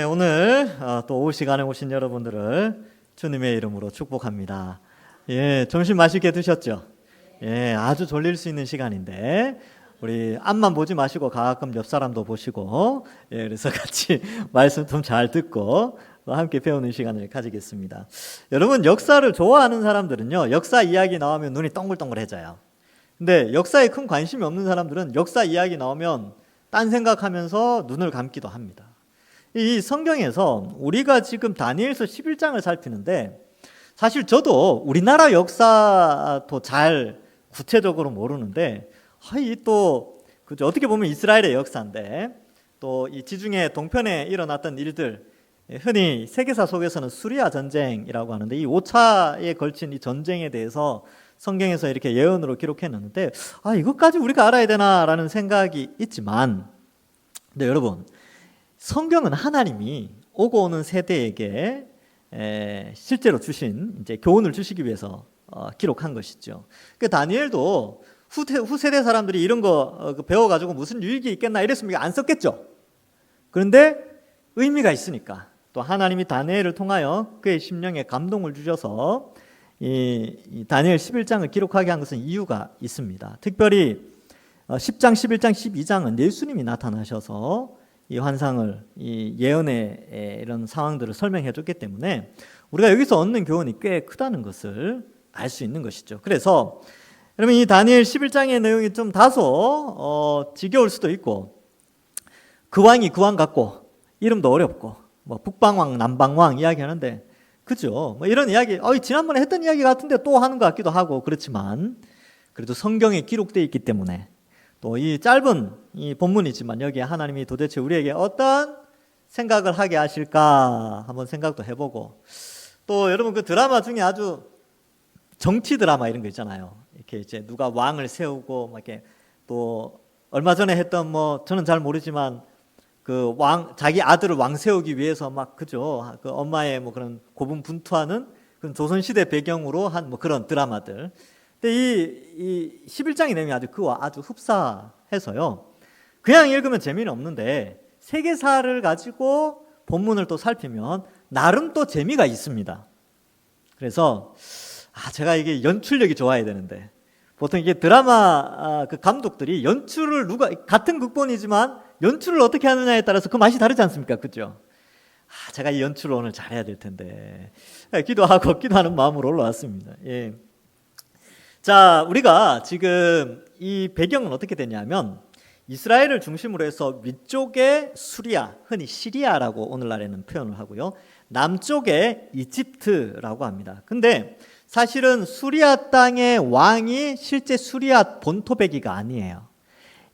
오늘 또 오후 시간에 오신 여러분들을 주님의 이름으로 축복합니다. 점심 맛있게 드셨죠? 아주 졸릴 수 있는 시간인데 우리 앞만 보지 마시고 가끔 옆 사람도 보시고 그래서 같이 말씀 좀 잘 듣고 또 함께 배우는 시간을 가지겠습니다. 여러분, 역사를 좋아하는 사람들은요, 역사 이야기 나오면 눈이 동글동글해져요. 근데 역사에 큰 관심이 없는 사람들은 역사 이야기 나오면 딴 생각하면서 눈을 감기도 합니다. 이 성경에서 우리가 지금 다니엘서 11장을 살피는데, 사실 저도 우리나라 역사도 잘 구체적으로 모르는데, 그죠? 어떻게 보면 이스라엘의 역사인데, 또 이 지중해 동편에 일어났던 일들, 흔히 세계사 속에서는 수리아 전쟁이라고 하는데, 이 5차에 걸친 이 전쟁에 대해서 성경에서 이렇게 예언으로 기록해놨는데, 이것까지 우리가 알아야 되나라는 생각이 있지만, 근데 여러분, 성경은 하나님이 오고 오는 세대에게 실제로 주신 이제 교훈을 주시기 위해서 기록한 것이죠. 그 다니엘도 후세대 사람들이 이런 거 배워가지고 무슨 유익이 있겠나 이랬으면 안 썼겠죠. 그런데 의미가 있으니까 또 하나님이 다니엘을 통하여 그의 심령에 감동을 주셔서 이 다니엘 11장을 기록하게 한 것은 이유가 있습니다. 특별히 10장, 11장, 12장은 예수님이 나타나셔서 이 환상을, 이 예언의 이런 상황들을 설명해 줬기 때문에 우리가 여기서 얻는 교훈이 꽤 크다는 것을 알 수 있는 것이죠. 그래서 여러분, 이 다니엘 11장의 내용이 좀 다소 지겨울 수도 있고, 그 왕이 그 왕 같고 이름도 어렵고 뭐 북방왕 남방왕 이야기하는데, 그죠? 뭐 이런 이야기 지난번에 했던 이야기 같은데 또 하는 것 같기도 하고, 그렇지만 그래도 성경에 기록되어 있기 때문에, 또 이 짧은 이 본문이지만 여기에 하나님이 도대체 우리에게 어떤 생각을 하게 하실까 한번 생각도 해보고, 또 여러분, 그 드라마 중에 아주 정치 드라마 이런 거 있잖아요. 이렇게 이제 누가 왕을 세우고 막 이렇게, 또 얼마 전에 했던 저는 잘 모르지만 그 자기 아들을 왕 세우기 위해서 막, 그죠? 그 엄마의 그런 고분분투하는 그런 조선시대 배경으로 한 그런 드라마들. 근데 이 11장의 내용이 그와 아주 흡사해서요, 그냥 읽으면 재미는 없는데 세계사를 가지고 본문을 또 살피면 나름 또 재미가 있습니다. 그래서 제가 이게 연출력이 좋아야 되는데, 보통 이게 드라마 그 감독들이 연출을 같은 극본이지만 연출을 어떻게 하느냐에 따라서 그 맛이 다르지 않습니까? 그죠? 제가 이 연출을 오늘 잘해야 될 텐데 기도하는 마음으로 올라왔습니다. 자, 우리가 지금 이 배경은 어떻게 되냐면, 이스라엘을 중심으로 해서 위쪽에 수리아, 흔히 시리아라고 오늘날에는 표현을 하고요, 남쪽에 이집트라고 합니다. 근데 사실은 수리아 땅의 왕이 실제 수리아 본토배기가 아니에요.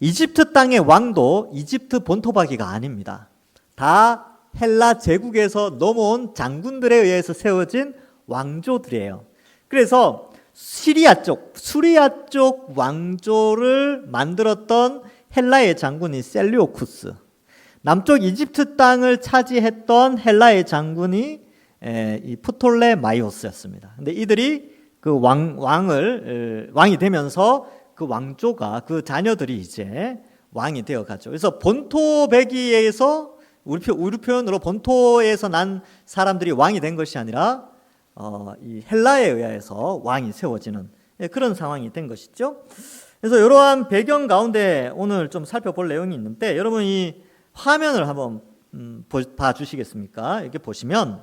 이집트 땅의 왕도 이집트 본토배기가 아닙니다. 다 헬라 제국에서 넘어온 장군들에 의해서 세워진 왕조들이에요. 그래서 수리아 쪽 왕조를 만들었던 헬라의 장군이 셀리오쿠스, 남쪽 이집트 땅을 차지했던 헬라의 장군이 이 프톨레마이오스였습니다. 근데 이들이 그 왕이 되면서 그 왕조가, 그 자녀들이 이제 왕이 되어 가죠. 그래서 본토배기에서, 우리 표현으로 본토에서 난 사람들이 왕이 된 것이 아니라 이 헬라에 의해서 왕이 세워지는 그런 상황이 된 것이죠. 그래서 이러한 배경 가운데 오늘 좀 살펴볼 내용이 있는데, 여러분 이 화면을 한번 봐주시겠습니까? 이렇게 보시면,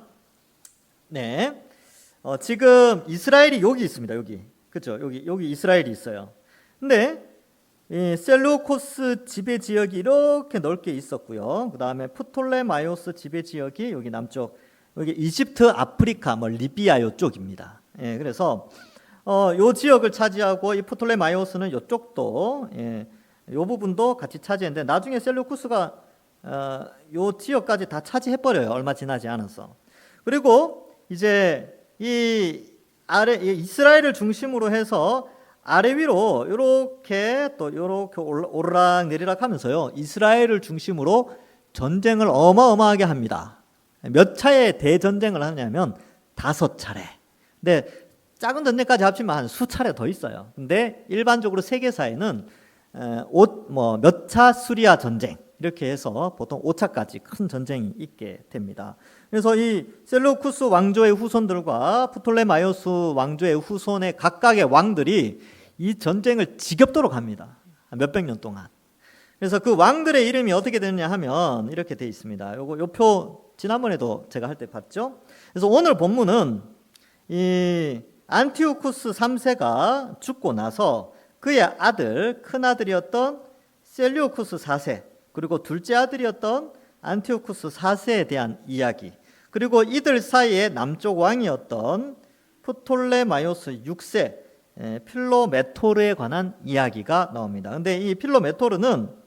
지금 이스라엘이 여기 있습니다. 여기, 그죠? 여기 이스라엘이 있어요. 근데 이 셀루코스 지배 지역이 이렇게 넓게 있었고요. 그 다음에 프톨레마이오스 지배 지역이 여기 남쪽, 여기 이집트, 아프리카, 리비아 이쪽입니다. 그래서 요 지역을 차지하고, 이 프톨레마이오스는 이쪽도, 요 부분도 같이 차지했는데, 나중에 셀루쿠스가 요 지역까지 다 차지해버려요. 얼마 지나지 않아서. 그리고 이제 이 이스라엘을 중심으로 해서 아래 위로 이렇게 오르락 내리락 하면서요, 이스라엘을 중심으로 전쟁을 어마어마하게 합니다. 몇 차례 대전쟁을 하냐면 5차례. 근데 작은 전쟁까지 합치면 한 수차례 더 있어요. 근데 일반적으로 세계사에는 몇 차 수리아 전쟁, 이렇게 해서 보통 5차까지 큰 전쟁이 있게 됩니다. 그래서 이 셀루쿠스 왕조의 후손들과 프톨레마이오스 왕조의 후손의 각각의 왕들이 이 전쟁을 지겹도록 합니다. 몇백 년 동안. 그래서 그 왕들의 이름이 어떻게 되느냐 하면 이렇게 되어 있습니다. 요 표 지난번에도 제가 할 때 봤죠. 그래서 오늘 본문은 이 안티오쿠스 3세가 죽고 나서 그의 아들, 큰 아들이었던 셀류쿠스 4세, 그리고 둘째 아들이었던 안티오쿠스 4세에 대한 이야기, 그리고 이들 사이에 남쪽 왕이었던 프톨레마이오스 6세 필로메토르에 관한 이야기가 나옵니다. 근데 이 필로메토르는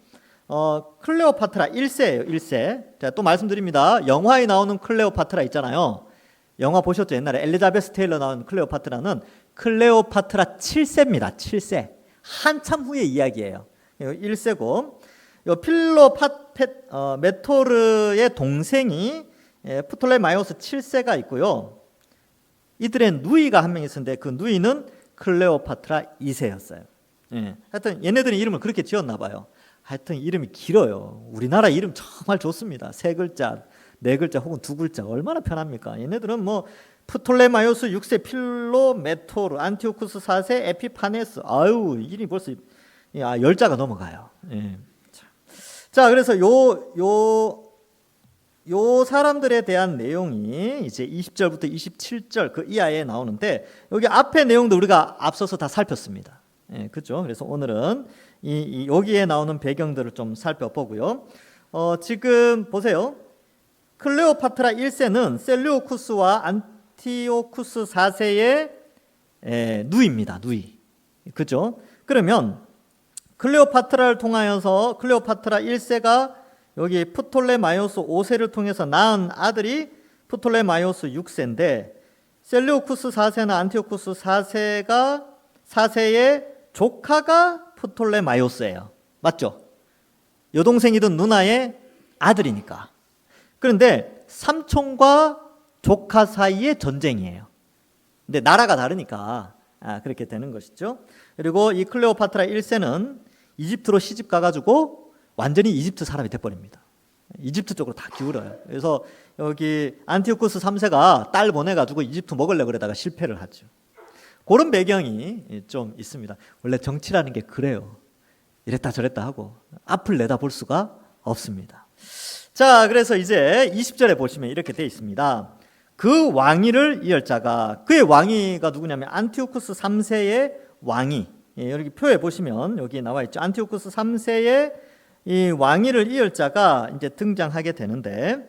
클레오파트라 1세예요. 1세. 자, 또 말씀드립니다. 영화에 나오는 클레오파트라 있잖아요. 영화 보셨죠? 옛날에 엘리자베스 테일러 나온 클레오파트라는 클레오파트라 7세입니다. 7세. 한참 후의 이야기예요. 1세고 필로메토르의 동생이 프톨레마이오스 7세가 있고요. 이들의 누이가 한 명 있었는데 그 누이는 클레오파트라 2세였어요. 하여튼 얘네들은 이름을 그렇게 지었나 봐요. 하여튼 이름이 길어요. 우리나라 이름 정말 좋습니다. 3글자, 4글자 혹은 2글자 얼마나 편합니까? 얘네들은 뭐 프톨레마이오스 6세 필로메토르, 안티오쿠스 4세 에피파네스. 아유, 이름이 벌써 10자가 넘어가요. 자, 그래서 요 사람들에 대한 내용이 이제 20절부터 27절 그 이하에 나오는데 여기 앞에 내용도 우리가 앞서서 다 살폈습니다. 그렇죠? 그래서 오늘은 여기에 나오는 배경들을 좀 살펴보고요. 지금 보세요. 클레오파트라 1세는 셀류쿠스와 안티오쿠스 4세의 누이입니다. 누이. 그죠? 그러면 클레오파트라를 통하여서 클레오파트라 1세가 여기 프톨레마이오스 5세를 통해서 낳은 아들이 프톨레마이오스 6세인데 셀류쿠스 4세나 안티오쿠스 4세의 조카가 프톨레마이오스예요. 맞죠? 여동생이든 누나의 아들이니까. 그런데 삼촌과 조카 사이의 전쟁이에요. 근데 나라가 다르니까 그렇게 되는 것이죠. 그리고 이 클레오파트라 1세는 이집트로 시집 가가지고 완전히 이집트 사람이 돼버립니다. 이집트 쪽으로 다 기울어요. 그래서 여기 안티오쿠스 3세가 딸 보내가지고 이집트 먹으려고 그러다가 실패를 하죠. 그런 배경이 좀 있습니다. 원래 정치라는 게 그래요. 이랬다 저랬다 하고 앞을 내다볼 수가 없습니다. 자, 그래서 이제 20절에 보시면 이렇게 되어 있습니다. 그 왕위를 이을 자가, 그의 왕위가 누구냐면 안티오쿠스 3세의 왕위. 여기 표에 보시면 여기 나와 있죠. 안티오쿠스 3세의 이 왕위를 이을 자가 이제 등장하게 되는데,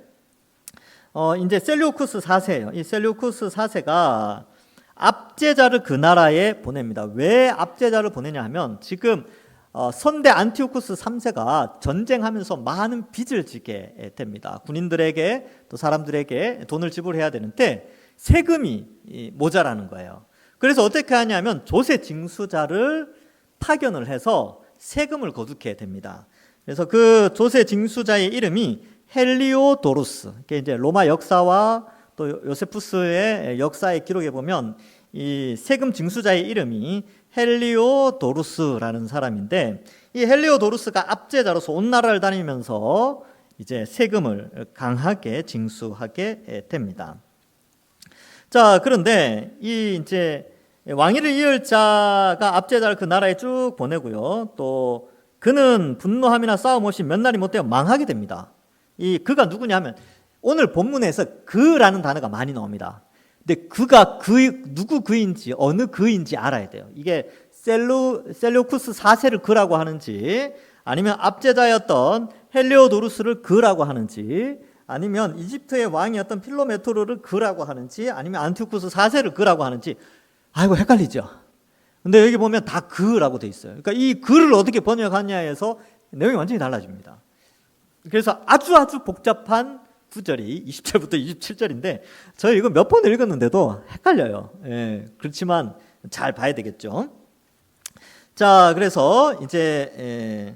이제 셀류쿠스 4세예요. 이 셀류쿠스 4세가 압제자를 그 나라에 보냅니다. 왜 압제자를 보내냐 하면 지금 선대 안티오쿠스 3세가 전쟁하면서 많은 빚을 지게 됩니다. 군인들에게 또 사람들에게 돈을 지불해야 되는데 세금이 모자라는 거예요. 그래서 어떻게 하냐면 조세 징수자를 파견을 해서 세금을 거두게 됩니다. 그래서 그 조세 징수자의 이름이 헬리오도루스. 이게 이제 로마 역사와 또 요세푸스의 역사의 기록에 보면 이 세금 징수자의 이름이 헬리오도루스라는 사람인데, 이 헬리오도루스가 압제자로서 온 나라를 다니면서 이제 세금을 강하게 징수하게 됩니다. 자, 그런데 이 이제 왕위를 이을 자가 압제자를 그 나라에 쭉 보내고요. 또 그는 분노함이나 싸움 없이 몇 날이 못 되어 망하게 됩니다. 이 그가 누구냐면 오늘 본문에서 그라는 단어가 많이 나옵니다. 근데 그가 누구 그인지 어느 그인지 알아야 돼요. 이게 셀류쿠스 4세를 그라고 하는지, 아니면 압제자였던 헬리오도루스를 그라고 하는지, 아니면 이집트의 왕이었던 필로메토르를 그라고 하는지, 아니면 안티오쿠스 4세를 그라고 하는지, 아이고 헷갈리죠. 근데 여기 보면 다 그라고 돼 있어요. 그러니까 이 그를 어떻게 번역하냐에서 내용이 완전히 달라집니다. 그래서 아주 복잡한 구절이 20절부터 27절인데 저희 이거 몇 번 읽었는데도 헷갈려요. 그렇지만 잘 봐야 되겠죠. 자, 그래서 이제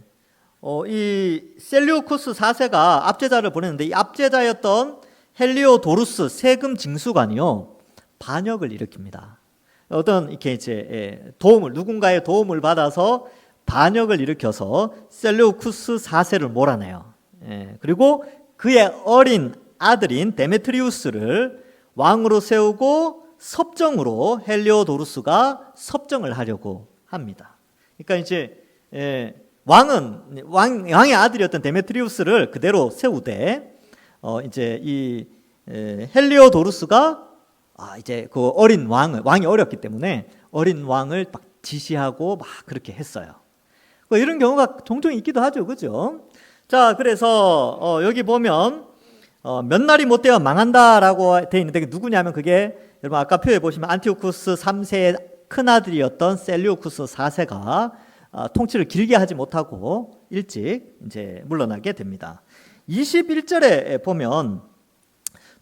이 셀류쿠스 4세가 압제자를 보냈는데 이 압제자였던 헬리오도루스 세금 징수관이요 반역을 일으킵니다. 어떤 이렇게 이제 누군가의 도움을 받아서 반역을 일으켜서 셀류쿠스 4세를 몰아내요. 그리고 그의 어린 아들인 데메트리우스를 왕으로 세우고 섭정으로 헬리오도루스가 섭정을 하려고 합니다. 그러니까 이제 왕의 아들이었던 데메트리우스를 그대로 세우되 이제 이 헬리오도루스가 이제 그 어린 왕이 어렸기 때문에 어린 왕을 막 지시하고 막 그렇게 했어요. 이런 경우가 종종 있기도 하죠, 그죠? 자, 그래서 여기 보면 몇 날이 못 되어 망한다라고 돼 있는데 누구냐면 그게 여러분 아까 표에 보시면 안티오쿠스 3세의 큰 아들이었던 셀류쿠스 4세가 통치를 길게 하지 못하고 일찍 이제 물러나게 됩니다. 21절에 보면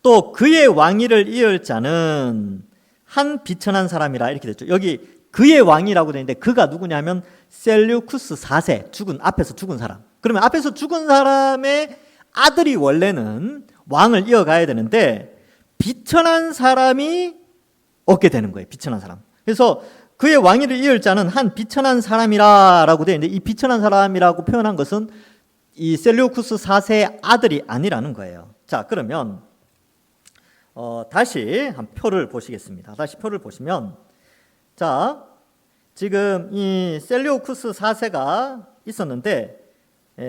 또 그의 왕위를 이을 자는 한 비천한 사람이라 이렇게 됐죠. 여기 그의 왕이라고 되어 있는데 그가 누구냐면 셀류쿠스 4세 앞에서 죽은 사람. 그러면 앞에서 죽은 사람의 아들이 원래는 왕을 이어가야 되는데 비천한 사람이 얻게 되는 거예요. 비천한 사람. 그래서 그의 왕위를 이을 자는 한 비천한 사람이라고 되어 있는데 이 비천한 사람이라고 표현한 것은 이 셀류쿠스 4세의 아들이 아니라는 거예요. 자, 그러면 다시 한 표를 보시겠습니다. 다시 표를 보시면 자, 지금 이 셀류쿠스 4세가 있었는데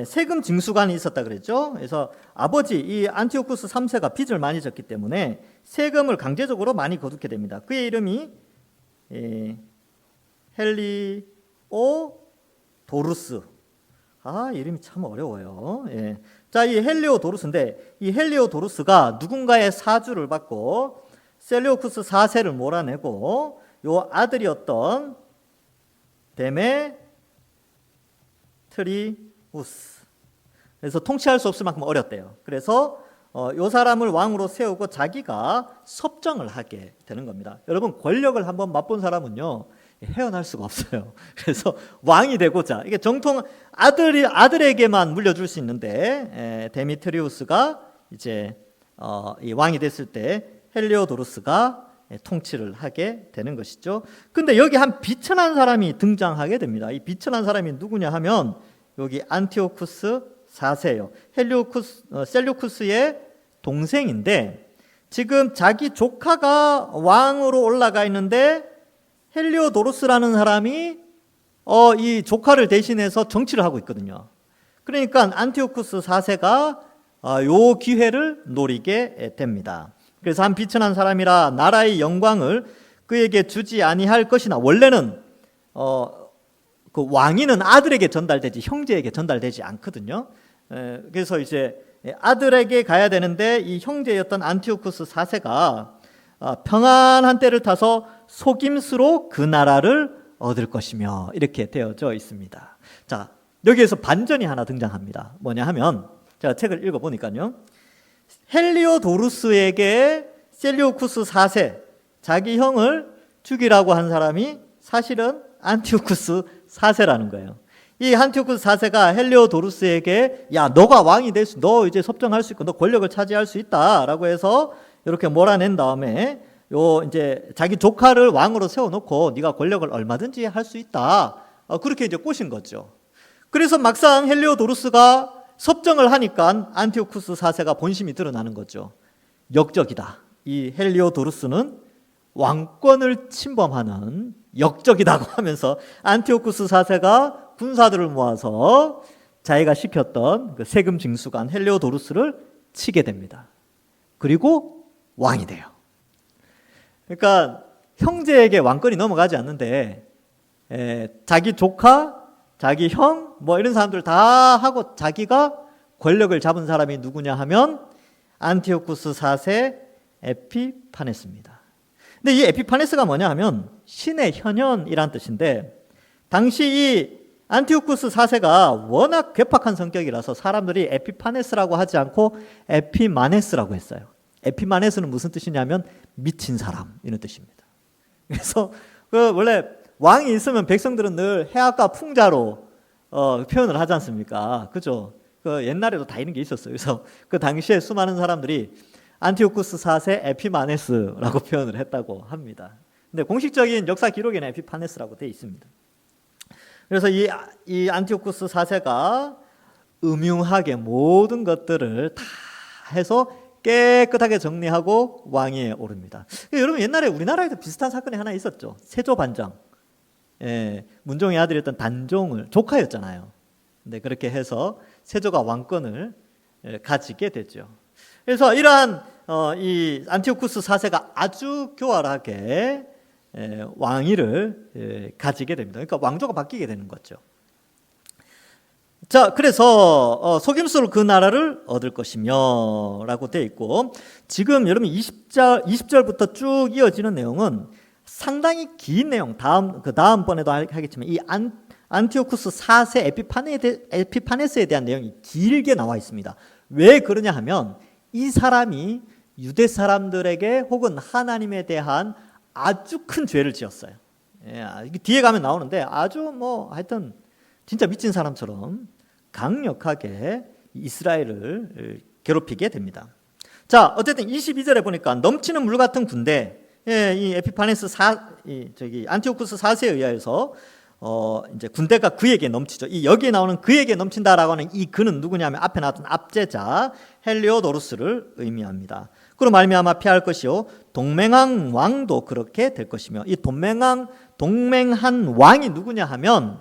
세금 징수관이 있었다 그랬죠. 그래서 아버지 이 안티오쿠스 3세가 빚을 많이 졌기 때문에 세금을 강제적으로 많이 거두게 됩니다. 그의 이름이 헬리오도루스. 이름이 참 어려워요. 자, 이 헬리오도루스인데 이 헬리오도루스가 누군가의 사주를 받고 셀류쿠스 4세를 몰아내고 요 아들이었던 데메트리우스. 그래서 통치할 수 없을 만큼 어렸대요. 그래서 요 사람을 왕으로 세우고 자기가 섭정을 하게 되는 겁니다. 여러분 권력을 한번 맛본 사람은요 헤어날 수가 없어요. 그래서 왕이 되고자 이게 정통 아들에게만 물려줄 수 있는데 데미트리우스가 이제 이 왕이 됐을 때 헬리오도루스가 통치를 하게 되는 것이죠. 근데 여기 한 비천한 사람이 등장하게 됩니다. 이 비천한 사람이 누구냐 하면 여기 안티오쿠스 4세예요. 셀류쿠스의 동생인데 지금 자기 조카가 왕으로 올라가 있는데 헬리오도루스라는 사람이 이 조카를 대신해서 정치를 하고 있거든요. 그러니까 안티오쿠스 4세가 요 기회를 노리게 됩니다. 그래서 한 비천한 사람이라 나라의 영광을 그에게 주지 아니할 것이나 원래는 그 왕위는 아들에게 전달되지 형제에게 전달되지 않거든요. 그래서 이제 아들에게 가야 되는데 이 형제였던 안티오쿠스 4세가 평안한 때를 타서 속임수로 그 나라를 얻을 것이며 이렇게 되어져 있습니다. 자, 여기에서 반전이 하나 등장합니다. 뭐냐 하면 제가 책을 읽어보니까요. 헬리오도루스에게 셀류쿠스 4세 자기 형을 죽이라고 한 사람이 사실은 안티오쿠스 4세라는 거예요. 이 안티오쿠스 4세가 헬리오도루스에게 야 너가 왕이 될 수, 너 이제 섭정할 수 있고 너 권력을 차지할 수 있다라고 해서 이렇게 몰아낸 다음에 요 이제 자기 조카를 왕으로 세워놓고 네가 권력을 얼마든지 할 수 있다. 그렇게 이제 꼬신 거죠. 그래서 막상 헬리오도루스가 섭정을 하니까 안티오쿠스 4세가 본심이 드러나는 거죠. 역적이다. 이 헬리오도루스는 왕권을 침범하는 역적이다고 하면서 안티오쿠스 4세가 군사들을 모아서 자기가 시켰던 그 세금 징수관 헬리오도루스를 치게 됩니다. 그리고 왕이 돼요. 그러니까 형제에게 왕권이 넘어가지 않는데 자기 조카, 자기 형 뭐 이런 사람들 다 하고 자기가 권력을 잡은 사람이 누구냐 하면 안티오쿠스 4세 에피파네스입니다. 근데 이 에피파네스가 뭐냐 하면 신의 현현이란 뜻인데 당시 이 안티오쿠스 4세가 워낙 괴팍한 성격이라서 사람들이 에피파네스라고 하지 않고 에피마네스라고 했어요. 에피마네스는 무슨 뜻이냐면 미친 사람 이런 뜻입니다. 그래서 원래 왕이 있으면 백성들은 늘 해악과 풍자로 표현을 하지 않습니까? 그죠? 옛날에도 다 이런 게 있었어요. 그래서 그 당시에 수많은 사람들이 안티오쿠스 4세 에피마네스라고 표현을 했다고 합니다. 근데 공식적인 역사 기록에는 에피파네스라고 되어 있습니다. 그래서 이 안티오쿠스 4세가 음흉하게 모든 것들을 다 해서 깨끗하게 정리하고 왕위에 오릅니다. 여러분 옛날에 우리나라에도 비슷한 사건이 하나 있었죠. 세조 반정. 문종의 아들이었던 단종을 조카였잖아요. 근데 그렇게 해서 세조가 왕권을 가지게 되죠. 그래서 이러한 이 안티오쿠스 4세가 아주 교활하게 왕위를 가지게 됩니다. 그러니까 왕조가 바뀌게 되는 거죠. 자, 그래서 속임수로 그 나라를 얻을 것이며 라고 되어 있고, 지금 여러분 20절부터 쭉 이어지는 내용은 상당히 긴 내용, 다음번에도 하겠지만 이 안티오쿠스 4세 에피파네스에 대한 내용이 길게 나와 있습니다. 왜 그러냐 하면 이 사람이 유대 사람들에게 혹은 하나님에 대한 아주 큰 죄를 지었어요. 뒤에 가면 나오는데 아주 하여튼 진짜 미친 사람처럼 강력하게 이스라엘을 괴롭히게 됩니다. 자, 어쨌든 22절에 보니까 넘치는 물 같은 군대, 이 에피파네스 안티오쿠스 4세에 의하여서 이제 군대가 그에게 넘치죠. 이 여기에 나오는 그에게 넘친다라고 하는 이 그는 누구냐면 앞에 나왔던 압제자 헬리오도루스를 의미합니다. 그로 말미암아 피할 것이요 동맹한 왕도 그렇게 될 것이며, 이 동맹한 왕이 누구냐 하면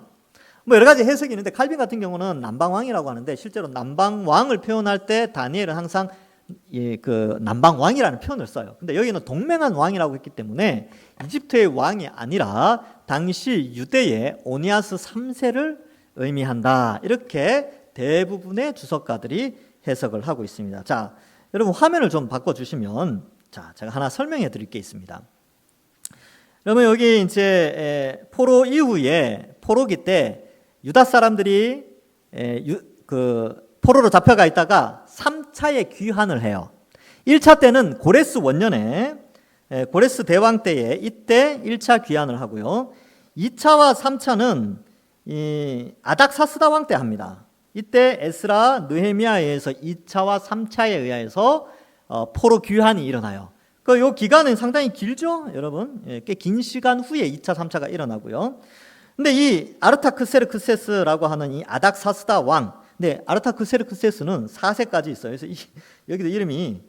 여러 가지 해석이 있는데 칼빈 같은 경우는 남방왕이라고 하는데, 실제로 남방왕을 표현할 때 다니엘은 항상 그 남방왕이라는 표현을 써요. 근데 여기는 동맹한 왕이라고 했기 때문에 이집트의 왕이 아니라 당시 유대의 오니아스 3세를 의미한다, 이렇게 대부분의 주석가들이 해석을 하고 있습니다. 자, 여러분 화면을 좀 바꿔주시면, 자, 제가 하나 설명해 드릴 게 있습니다. 여러분 여기 이제 포로 이후에 포로기 때 유다 사람들이 포로로 잡혀가 있다가 3차에 귀환을 해요. 1차 때는 고레스 원년에 고레스 대왕 때에 이때 1차 귀환을 하고요. 2차와 3차는 이 아닥사스다 왕 때 합니다. 이때 에스라 느헤미야에 의해서 2차와 3차에 의해서 포로 귀환이 일어나요. 요 기간은 상당히 길죠, 여러분. 꽤 긴 시간 후에 2차, 3차가 일어나고요. 근데 이 아르타크세르크세스라고 하는 이 아닥사스다 왕, 근데 아르타크세르크세스는 4세까지 있어요. 그래서 여기도 이름이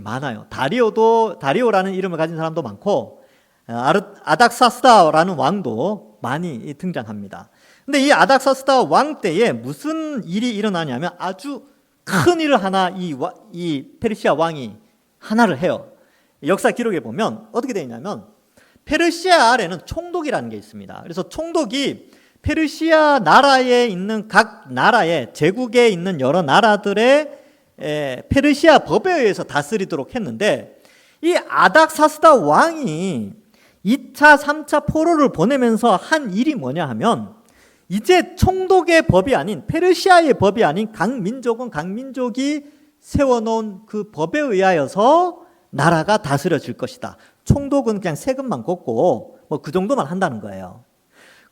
많아요. 다리오라는 이름을 가진 사람도 많고, 아닥사스다라는 왕도 많이 등장합니다. 근데 이 아닥사스다 왕 때에 무슨 일이 일어나냐면 아주 큰 일을 하나 이 페르시아 왕이 하나를 해요. 역사 기록에 보면 어떻게 되어 있냐면 페르시아 아래는 총독이라는 게 있습니다. 그래서 총독이 페르시아 나라에 있는 각 나라의 제국에 있는 여러 나라들의 페르시아 법에 의해서 다스리도록 했는데, 이 아닥사스다 왕이 2차, 3차 포로를 보내면서 한 일이 뭐냐 하면, 이제 총독의 법이 아닌, 페르시아의 법이 아닌 각 민족은 각 민족이 세워놓은 그 법에 의하여서 나라가 다스려질 것이다. 총독은 그냥 세금만 걷고 그 정도만 한다는 거예요.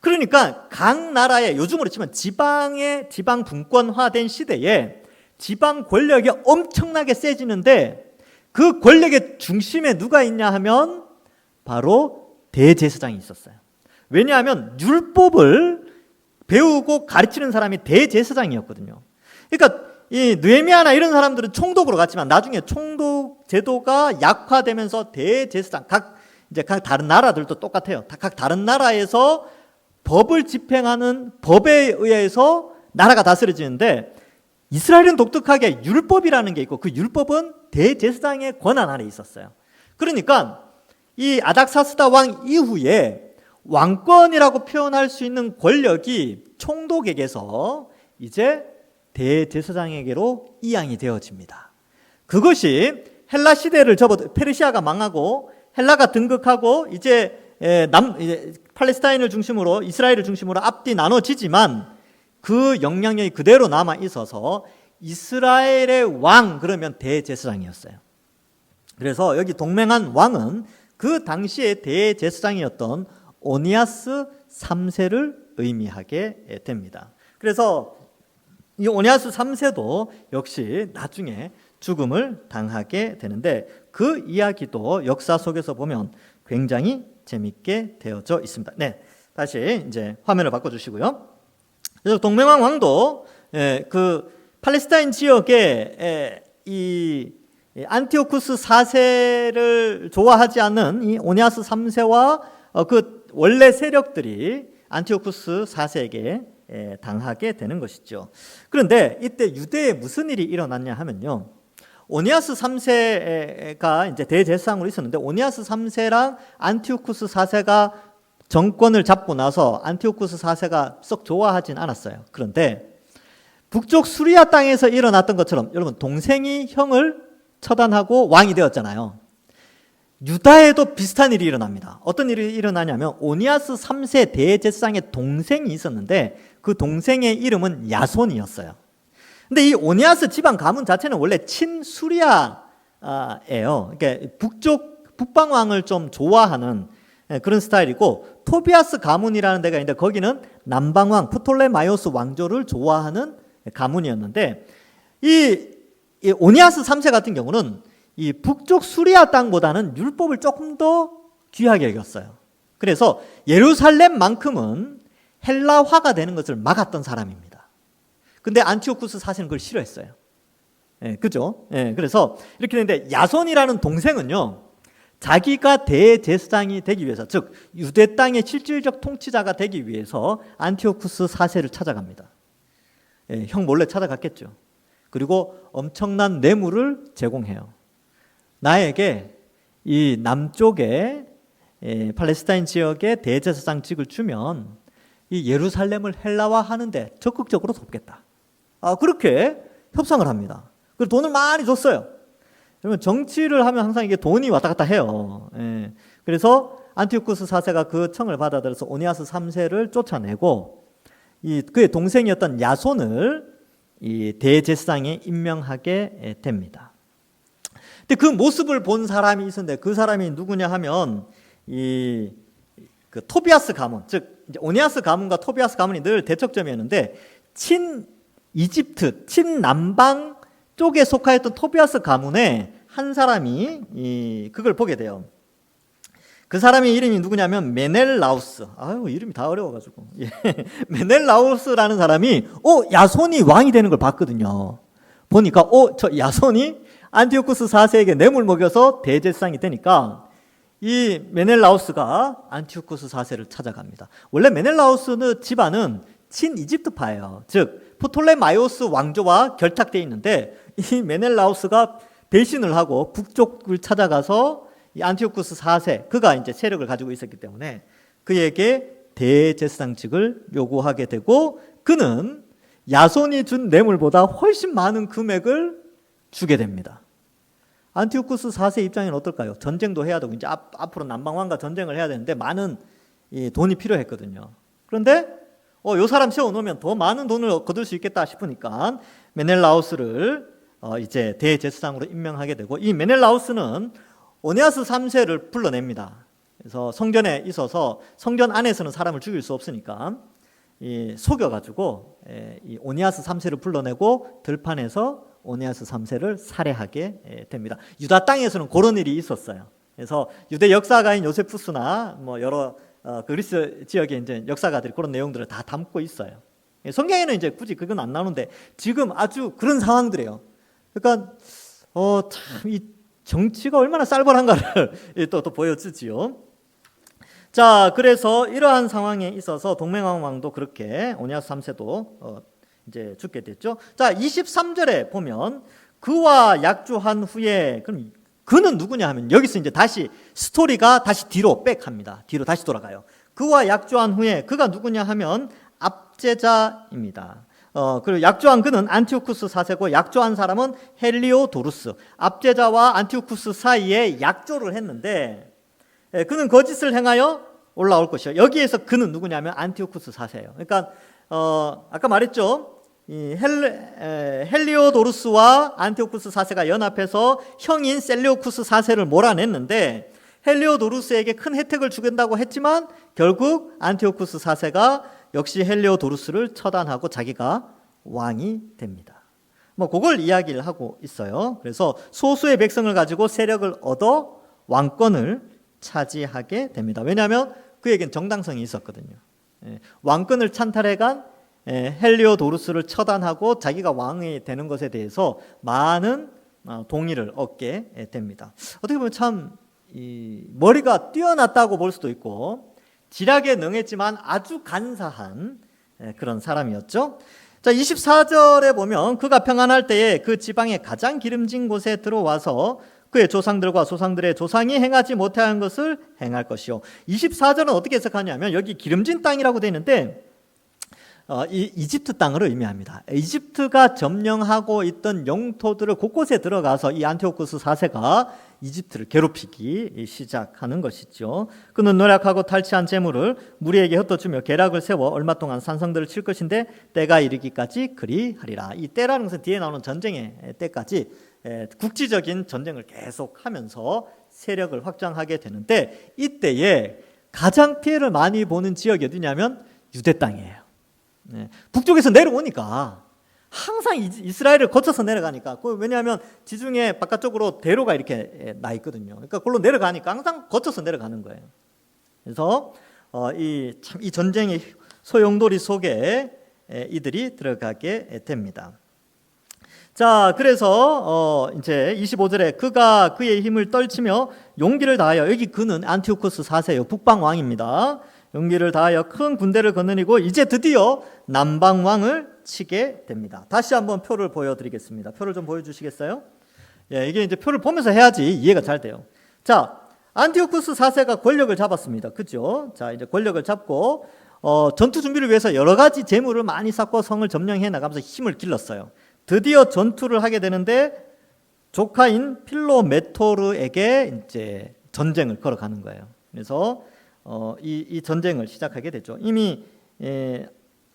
그러니까 각 나라의, 요즘으로 치면 지방 분권화된 시대에 지방 권력이 엄청나게 세지는데, 그 권력의 중심에 누가 있냐 하면 바로 대제사장이 있었어요. 왜냐하면 율법을 배우고 가르치는 사람이 대제사장이었거든요. 그러니까 이 느헤미야나 이런 사람들은 총독으로 갔지만 나중에 총독 제도가 약화되면서 대제사장, 각 다른 나라들도 똑같아요. 각 다른 나라에서 법을 집행하는 법에 의해서 나라가 다스려지는데, 이스라엘은 독특하게 율법이라는 게 있고 그 율법은 대제사장의 권한 아래 있었어요. 그러니까 이 아닥사스다 왕 이후에 왕권이라고 표현할 수 있는 권력이 총독에게서 이제 대제사장에게로 이양이 되어집니다. 그것이 헬라 시대를 페르시아가 망하고 헬라가 등극하고 이제 팔레스타인을 중심으로, 이스라엘을 중심으로 앞뒤 나눠지지만 그 영향력이 그대로 남아 있어서 이스라엘의 왕 그러면 대제사장이었어요. 그래서 여기 동맹한 왕은 그 당시의 대제사장이었던 오니아스 3세를 의미하게 됩니다. 그래서 이 오니아스 3세도 역시 나중에 죽음을 당하게 되는데, 그 이야기도 역사 속에서 보면 굉장히 재밌게 되어져 있습니다. 네, 다시 이제 화면을 바꿔주시고요. 그래서 동맹왕 왕도 그 팔레스타인 지역에 이 안티오쿠스 4세를 좋아하지 않는 이 오니아스 3세와 그 원래 세력들이 안티오쿠스 4세에게 당하게 되는 것이죠. 그런데 이때 유대에 무슨 일이 일어났냐 하면요. 오니아스 3세가 이제 대제사장으로 있었는데 오니아스 3세랑 안티오쿠스 4세가 정권을 잡고 나서 안티오쿠스 4세가 썩 좋아하진 않았어요. 그런데 북쪽 수리아 땅에서 일어났던 것처럼 여러분 동생이 형을 처단하고 왕이 되었잖아요. 유다에도 비슷한 일이 일어납니다. 어떤 일이 일어나냐면 오니아스 3세 대제사장의 동생이 있었는데 그 동생의 이름은 야손이었어요. 근데 이 오니아스 집안 가문 자체는 원래 친수리아예요. 그러니까 북방 왕을 좀 좋아하는 그런 스타일이고 토비아스 가문이라는 데가 있는데 거기는 남방 왕 프톨레마이오스 왕조를 좋아하는 가문이었는데 이 오니아스 3세 같은 경우는 이 북쪽 수리아 땅보다는 율법을 조금 더 귀하게 여겼어요. 그래서 예루살렘만큼은 헬라화가 되는 것을 막았던 사람입니다. 근데 안티오쿠스 4세는 그걸 싫어했어요. 그죠? 그래서 이렇게 되는데 야손이라는 동생은요, 자기가 대제사장이 되기 위해서, 즉 유대 땅의 실질적 통치자가 되기 위해서 안티오쿠스 4세를 찾아갑니다. 형 몰래 찾아갔겠죠. 그리고 엄청난 뇌물을 제공해요. 나에게 이 남쪽에 팔레스타인 지역의 대제사장직을 주면 이 예루살렘을 헬라화하는데 적극적으로 돕겠다. 그렇게 협상을 합니다. 그리고 돈을 많이 줬어요. 그러면 정치를 하면 항상 이게 돈이 왔다 갔다 해요. 그래서 안티오쿠스 4세가 그 청을 받아들여서 오니아스 3세를 쫓아내고 그의 동생이었던 야손을 이 대제사장에 임명하게 됩니다. 근데 그 모습을 본 사람이 있었는데 그 사람이 누구냐 하면 그 토비아스 가문, 즉 오니아스 가문과 토비아스 가문이 늘 대척점이었는데 친 이집트, 친남방 쪽에 속하였던 토비아스 가문의 한 사람이 그걸 보게 돼요. 그 사람의 이름이 누구냐면 메넬라우스. 이름이 다 어려워가지고. 메넬라우스라는 사람이 야손이 왕이 되는 걸 봤거든요. 보니까 저 야손이 안티오쿠스 4세에게 뇌물 먹여서 대제사장이 되니까 이 메넬라우스가 안티오쿠스 4세를 찾아갑니다. 원래 메넬라우스는 집안은 친이집트파예요. 즉 프톨레마이오스 왕조와 결탁되어 있는데 이 메넬라우스가 배신을 하고 북쪽을 찾아가서 이 안티오쿠스 4세, 그가 이제 세력을 가지고 있었기 때문에 그에게 대제사장직을 요구하게 되고 그는 야손이 준 뇌물보다 훨씬 많은 금액을 주게 됩니다. 안티오쿠스 4세 입장에는 어떨까요? 전쟁도 해야 되고 이제 앞으로 남방왕과 전쟁을 해야 되는데 많은 돈이 필요했거든요. 그런데 이 사람 세워놓으면 더 많은 돈을 거둘 수 있겠다 싶으니까 메넬라우스를 이제 대제사장으로 임명하게 되고 이 메넬라우스는 오니아스 3세를 불러냅니다. 그래서 성전에 있어서 성전 안에서는 사람을 죽일 수 없으니까 속여가지고 이 오니아스 3세를 불러내고 들판에서 오니아스 3세를 살해하게 됩니다. 유다 땅에서는 그런 일이 있었어요. 그래서 유대 역사가인 요세푸스나 뭐 여러 그리스 지역의 이제 역사가들이 그런 내용들을 다 담고 있어요. 성경에는 이제 굳이 그건 안 나오는데 지금 아주 그런 상황들이에요. 그러니까 참 이 정치가 얼마나 쌀벌한가를 또 보여주지요. 자, 그래서 이러한 상황에 있어서 동맹왕 왕도 그렇게 오니아스 3세도 이제 죽게 됐죠. 자, 23절에 보면 그와 약주한 후에 그럼 그는 누구냐 하면 여기서 이제 다시 스토리가 다시 뒤로 백합니다. 뒤로 다시 돌아가요. 그와 약주한 후에 그가 누구냐 하면 압제자입니다. 그리고 약조한 그는 안티오쿠스 4세고 약조한 사람은 헬리오도루스. 압제자와 안티오쿠스 사이에 약조를 했는데 그는 거짓을 행하여 올라올 것이요. 여기에서 그는 누구냐면 안티오쿠스 4세예요. 그러니까 아까 말했죠. 이 헬리오도루스와 안티오쿠스 4세가 연합해서 형인 셀리오쿠스 4세를 몰아냈는데 헬리오도루스에게 큰 혜택을 주겠다고 했지만 결국 안티오쿠스 4세가 역시 헬리오도루스를 처단하고 자기가 왕이 됩니다. 뭐 그걸 이야기를 하고 있어요. 그래서 소수의 백성을 가지고 세력을 얻어 왕권을 차지하게 됩니다. 왜냐하면 그에겐 정당성이 있었거든요. 왕권을 찬탈해간 헬리오도루스를 처단하고 자기가 왕이 되는 것에 대해서 많은 동의를 얻게 됩니다. 어떻게 보면 참 머리가 뛰어났다고 볼 수도 있고 지략에 능했지만 아주 간사한 그런 사람이었죠. 자, 24절에 보면 그가 평안할 때에 그 지방의 가장 기름진 곳에 들어와서 그의 조상들과 조상들의 조상이 행하지 못한 것을 행할 것이요. 24절은 어떻게 해석하냐면 여기 기름진 땅이라고 되어 있는데 이집트 땅을 의미합니다. 이집트가 점령하고 있던 영토들을 곳곳에 들어가서 이 안티오쿠스 4세가 이집트를 괴롭히기 시작하는 것이죠. 그는 노력하고 탈취한 재물을 무리에게 흩어주며 계략을 세워 얼마 동안 산성들을 칠 것인데 때가 이르기까지 그리하리라. 이 때라는 것은 뒤에 나오는 전쟁의 때까지 국지적인 전쟁을 계속하면서 세력을 확장하게 되는데 이때에 가장 피해를 많이 보는 지역이 어디냐면 유대 땅이에요. 북쪽에서 내려오니까 항상 이스라엘을 거쳐서 내려가니까 왜냐하면 지중해 바깥쪽으로 대로가 이렇게 나 있거든요. 그러니까 그걸로 내려가니까 항상 거쳐서 내려가는 거예요. 그래서 이 전쟁의 소용돌이 속에 이들이 들어가게 됩니다. 자, 그래서 이제 25절에 그가 그의 힘을 떨치며 용기를 다하여, 여기 그는 안티오쿠스 4세요. 북방 왕입니다. 용기를 다하여 큰 군대를 거느리고 이제 드디어 남방 왕을 치게 됩니다. 다시 한번 표를 보여드리겠습니다. 표를 좀 보여주시겠어요? 예, 이게 이제 표를 보면서 해야지 이해가 잘 돼요. 자, 안티오쿠스 4세가 권력을 잡았습니다. 그죠? 자, 이제 권력을 잡고 전투 준비를 위해서 여러 가지 재물을 많이 쌓고 성을 점령해 나가면서 힘을 길렀어요. 드디어 전투를 하게 되는데 조카인 필로메토르에게 이제 전쟁을 걸어가는 거예요. 그래서 이 전쟁을 시작하게 되죠. 이미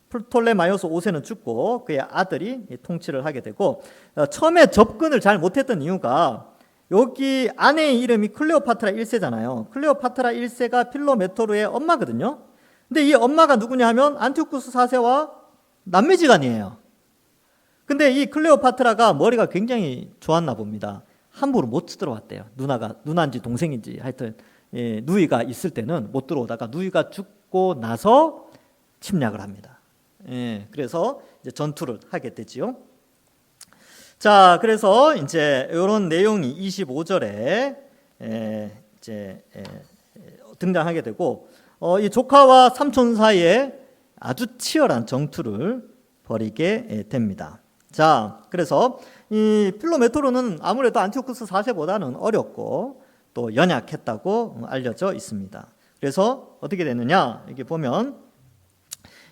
프톨레마이오스 5세는 죽고 그의 아들이 통치를 하게 되고 처음에 접근을 잘 못했던 이유가 여기 아내의 이름이 클레오파트라 1세잖아요. 클레오파트라 1세가 필로메토르의 엄마거든요. 근데 이 엄마가 누구냐 하면 안티오쿠스 4세와 남매지간이에요. 근데 이 클레오파트라가 머리가 굉장히 좋았나 봅니다. 함부로 못 들어왔대요. 누나인지 동생인지 하여튼 누이가 있을 때는 못 들어오다가 누이가 죽고 나서 침략을 합니다. 그래서 이제 전투를 하게 되지요. 자, 그래서 이제 이런 내용이 25절에 이제 등장하게 되고 이 조카와 삼촌 사이에 아주 치열한 전투를 벌이게 됩니다. 자, 그래서 이 필로메토르는 아무래도 안티오쿠스 4세보다는 어렵고 또 연약했다고 알려져 있습니다. 그래서 어떻게 되느냐? 여기 보면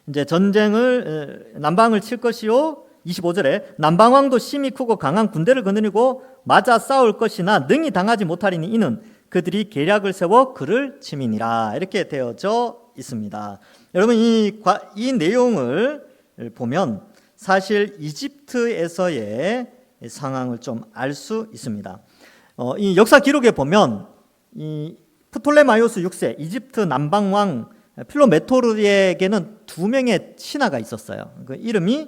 이제 전쟁을 남방을 칠 것이요. 25절에 남방왕도 심히 크고 강한 군대를 거느리고 맞아 싸울 것이나 능히 당하지 못하리니 이는 그들이 계략을 세워 그를 침이니라. 이렇게 되어져 있습니다. 여러분 이 내용을 보면 사실 이집트에서의 상황을 좀 알 수 있습니다. 이 역사 기록에 보면 이 프톨레마이오스 6세 이집트 남방왕 필로메토르에게는 2명의 신하가 있었어요. 그 이름이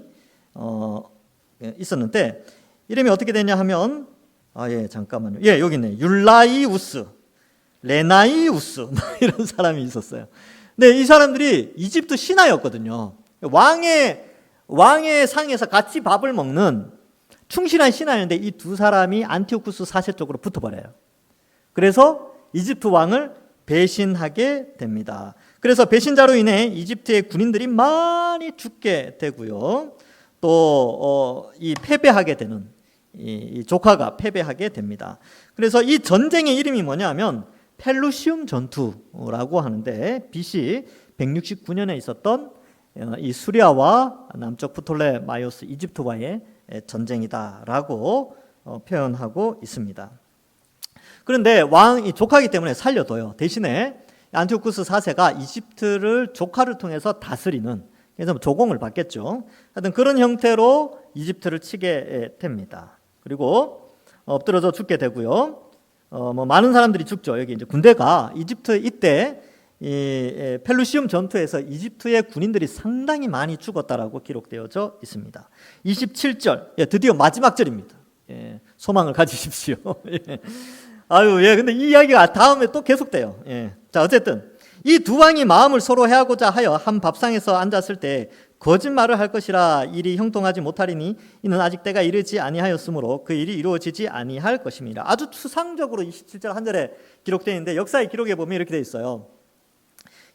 있었는데 이름이 어떻게 되냐 하면 잠깐만요. 여기 있네. 율라이우스, 레나이우스 이런 사람이 있었어요. 근데 이 사람들이 이집트 신하였거든요. 왕의 상에서 같이 밥을 먹는 충실한 신하였는데 이 두 사람이 안티오쿠스 4세 쪽으로 붙어버려요. 그래서 이집트 왕을 배신하게 됩니다. 그래서 배신자로 인해 이집트의 군인들이 많이 죽게 되고요. 또 이 패배하게 되는 이 조카가 패배하게 됩니다. 그래서 이 전쟁의 이름이 뭐냐면 펠루시움 전투라고 하는데 BC 169년에 있었던 이 수리아와 남쪽 프톨레마이오스 이집트와의 전쟁이다라고 표현하고 있습니다. 그런데 왕이 조카이기 때문에 살려둬요. 대신에 안티오쿠스 4세가 이집트를 조카를 통해서 다스리는, 그래서 조공을 받겠죠. 하여튼 그런 형태로 이집트를 치게 됩니다. 그리고 엎드러져 죽게 되고요. 많은 사람들이 죽죠. 여기 이제 군대가 이집트 이때 이 펠루시움 전투에서 이집트의 군인들이 상당히 많이 죽었다라고 기록되어져 있습니다. 27절, 드디어 마지막 절입니다. 소망을 가지십시오. 근데 이 이야기가 다음에 또 계속돼요. 자, 어쨌든 이 두 왕이 마음을 서로 해하고자 하여 한 밥상에서 앉았을 때 거짓말을 할 것이라 일이 형통하지 못하리니 이는 아직 때가 이르지 아니하였으므로 그 일이 이루어지지 아니할 것입니다. 아주 추상적으로 27절 한 절에 기록되어 있는데 역사의 기록에 보면 이렇게 되어 있어요.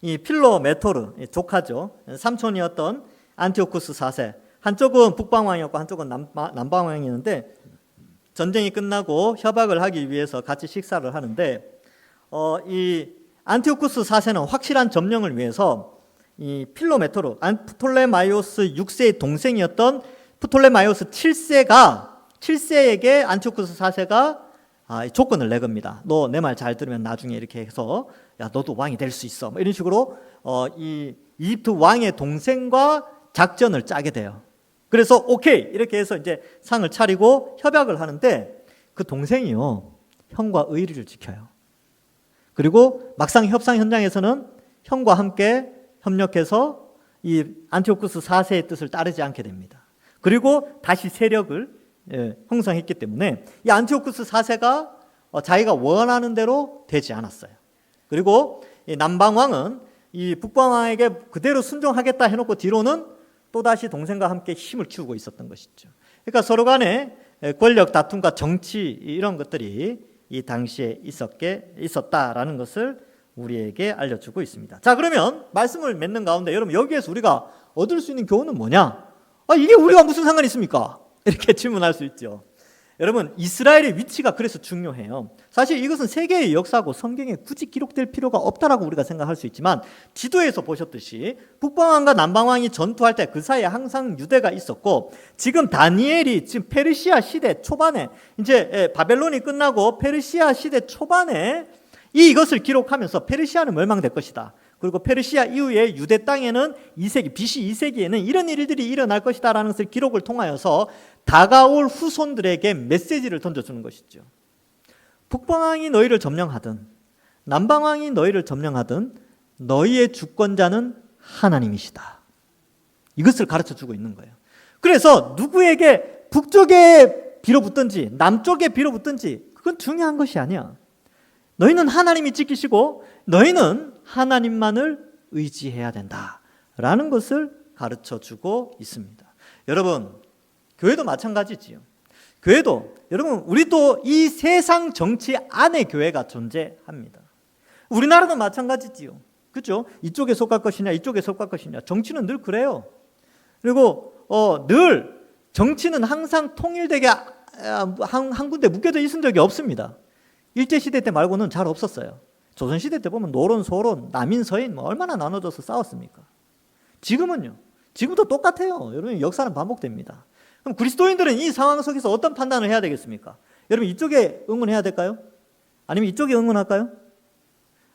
이 필로메토르 조카죠. 삼촌이었던 안티오쿠스 4세, 한쪽은 북방왕이었고 한쪽은 남방왕이었는데 전쟁이 끝나고 협약을 하기 위해서 같이 식사를 하는데 이 안티오쿠스 4세는 확실한 점령을 위해서 이 필로메토르, 프톨레마이오스 6세의 동생이었던 프톨레마이오스 7세에게 안티오쿠스 4세가 조건을 내겁니다. 너 내 말 잘 들으면 나중에 이렇게 해서 야 너도 왕이 될 수 있어. 뭐 이런 식으로 이 이집트 왕의 동생과 작전을 짜게 돼요. 그래서 오케이 이렇게 해서 이제 상을 차리고 협약을 하는데 그 동생이요 형과 의리를 지켜요. 그리고 막상 협상 현장에서는 형과 함께 협력해서 이 안티오쿠스 4세의 뜻을 따르지 않게 됩니다. 그리고 다시 세력을 형성했기 때문에 이 안티오쿠스 4세가 자기가 원하는 대로 되지 않았어요. 그리고 이 남방왕은 이 북방왕에게 그대로 순종하겠다 해놓고 뒤로는 또다시 동생과 함께 힘을 키우고 있었던 것이죠. 그러니까 서로 간에 권력 다툼과 정치 이런 것들이 이 당시에 있었다라는 것을 우리에게 알려주고 있습니다. 자, 그러면 말씀을 맺는 가운데 여러분 여기에서 우리가 얻을 수 있는 교훈은 뭐냐? 이게 우리가 무슨 상관이 있습니까? 이렇게 질문할 수 있죠. 여러분 이스라엘의 위치가 그래서 중요해요. 사실 이것은 세계의 역사고 성경에 굳이 기록될 필요가 없다라고 우리가 생각할 수 있지만 지도에서 보셨듯이 북방왕과 남방왕이 전투할 때 그 사이에 항상 유대가 있었고 지금 다니엘이 지금 페르시아 시대 초반에 이제 바벨론이 끝나고 페르시아 시대 초반에 이것을 기록하면서 페르시아는 멸망될 것이다. 그리고 페르시아 이후에 유대 땅에는 BC 2세기에는 이런 일들이 일어날 것이다라는 것을 기록을 통하여서 다가올 후손들에게 메시지를 던져주는 것이죠. 북방왕이 너희를 점령하든 남방왕이 너희를 점령하든 너희의 주권자는 하나님이시다. 이것을 가르쳐주고 있는 거예요. 그래서 누구에게 북쪽에 빌어붙든지 남쪽에 빌어붙든지 그건 중요한 것이 아니야. 너희는 하나님이 지키시고 너희는 하나님만을 의지해야 된다라는 것을 가르쳐주고 있습니다. 여러분 교회도 마찬가지지요. 교회도 여러분 우리도 이 세상 정치 안에 교회가 존재합니다. 우리나라도 마찬가지지요. 그렇죠? 이쪽에 속할 것이냐 이쪽에 속할 것이냐 정치는 늘 그래요. 그리고 늘 정치는 항상 통일되게 한 군데 묶여져 있은 적이 없습니다. 일제시대 때 말고는 잘 없었어요. 조선시대 때 보면 노론, 소론, 남인, 서인 얼마나 나눠져서 싸웠습니까? 지금은요. 지금도 똑같아요. 여러분 역사는 반복됩니다. 그럼 그리스도인들은 이 상황 속에서 어떤 판단을 해야 되겠습니까? 여러분 이쪽에 응원해야 될까요? 아니면 이쪽에 응원할까요?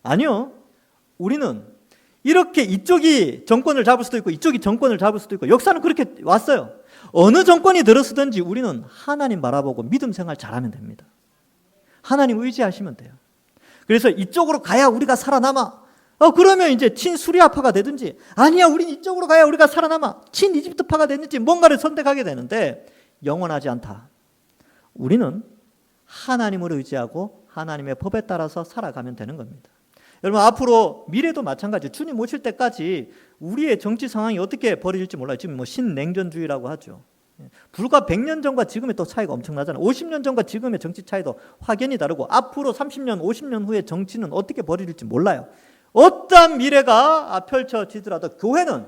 아니요. 우리는 이렇게 이쪽이 정권을 잡을 수도 있고 이쪽이 정권을 잡을 수도 있고 역사는 그렇게 왔어요. 어느 정권이 들어서든지 우리는 하나님 바라보고 믿음 생활 잘하면 됩니다. 하나님 의지하시면 돼요. 그래서 이쪽으로 가야 우리가 살아남아. 그러면 이제 친수리아파가 되든지 아니야 우린 이쪽으로 가야 우리가 살아남아. 친이집트파가 되든지 뭔가를 선택하게 되는데 영원하지 않다. 우리는 하나님을 의지하고 하나님의 법에 따라서 살아가면 되는 겁니다. 여러분 앞으로 미래도 마찬가지. 주님 오실 때까지 우리의 정치 상황이 어떻게 벌어질지 몰라요. 지금 신냉전주의라고 하죠. 불과 100년 전과 지금의 또 차이가 엄청나잖아요. 50년 전과 지금의 정치 차이도 확연히 다르고 앞으로 30년, 50년 후에 정치는 어떻게 벌어질지 몰라요. 어떠한 미래가 펼쳐지더라도 교회는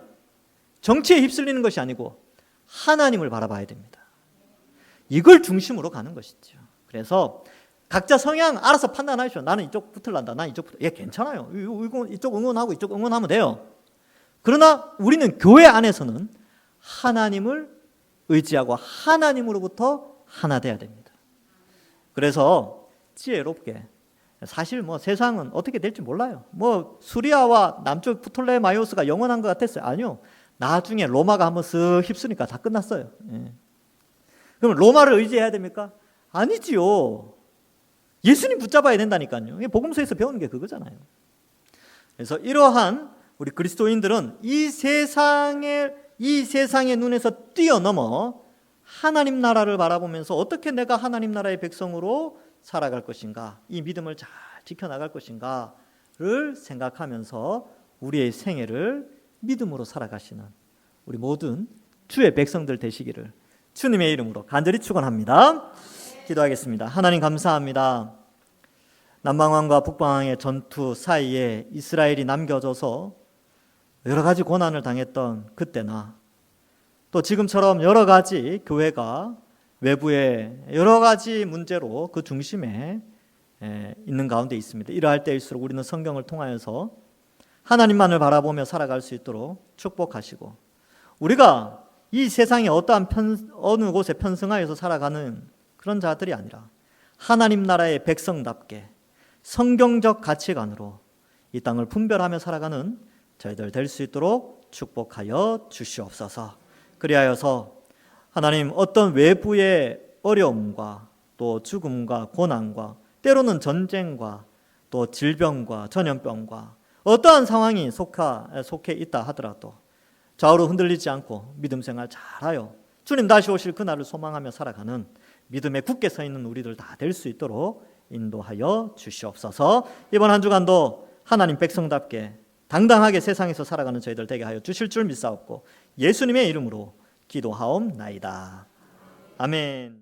정치에 휩쓸리는 것이 아니고 하나님을 바라봐야 됩니다. 이걸 중심으로 가는 것이죠. 그래서 각자 성향 알아서 판단하십시오. 나는 이쪽 붙을란다. 나는 이쪽 붙을란다. 괜찮아요. 이쪽 응원하고 이쪽 응원하면 돼요. 그러나 우리는 교회 안에서는 하나님을 의지하고 하나님으로부터 하나 돼야 됩니다. 그래서 지혜롭게 사실 세상은 어떻게 될지 몰라요. 수리아와 남쪽 프톨레마이오스가 영원한 것 같았어요. 아니요. 나중에 로마가 한번 쓱 휩쓰니까 다 끝났어요. 그럼 로마를 의지해야 됩니까? 아니지요. 예수님 붙잡아야 된다니까요. 복음서에서 배우는 게 그거잖아요. 그래서 이러한 우리 그리스도인들은 이 세상의 눈에서 뛰어넘어 하나님 나라를 바라보면서 어떻게 내가 하나님 나라의 백성으로 살아갈 것인가, 이 믿음을 잘 지켜나갈 것인가를 생각하면서 우리의 생애를 믿음으로 살아가시는 우리 모든 주의 백성들 되시기를 주님의 이름으로 간절히 축원합니다. 기도하겠습니다. 하나님 감사합니다. 남방왕과 북방왕의 전투 사이에 이스라엘이 남겨져서 여러 가지 고난을 당했던 그때나 또 지금처럼 여러 가지 교회가 외부의 여러 가지 문제로 그 중심에 있는 가운데 있습니다. 이러할 때일수록 우리는 성경을 통하여서 하나님만을 바라보며 살아갈 수 있도록 축복하시고 우리가 이 세상에 어느 곳에 편승하여서 살아가는 그런 자들이 아니라 하나님 나라의 백성답게 성경적 가치관으로 이 땅을 분별하며 살아가는 저희들 될 수 있도록 축복하여 주시옵소서. 그리하여서 하나님 어떤 외부의 어려움과 또 죽음과 고난과 때로는 전쟁과 또 질병과 전염병과 어떠한 상황이 속해 있다 하더라도 좌우로 흔들리지 않고 믿음 생활 잘하여 주님 다시 오실 그날을 소망하며 살아가는 믿음에 굳게 서 있는 우리들 다 될 수 있도록 인도하여 주시옵소서. 이번 한 주간도 하나님 백성답게 당당하게 세상에서 살아가는 저희들 되게 하여 주실 줄 믿사옵고 예수님의 이름으로 기도하옵나이다. 아멘.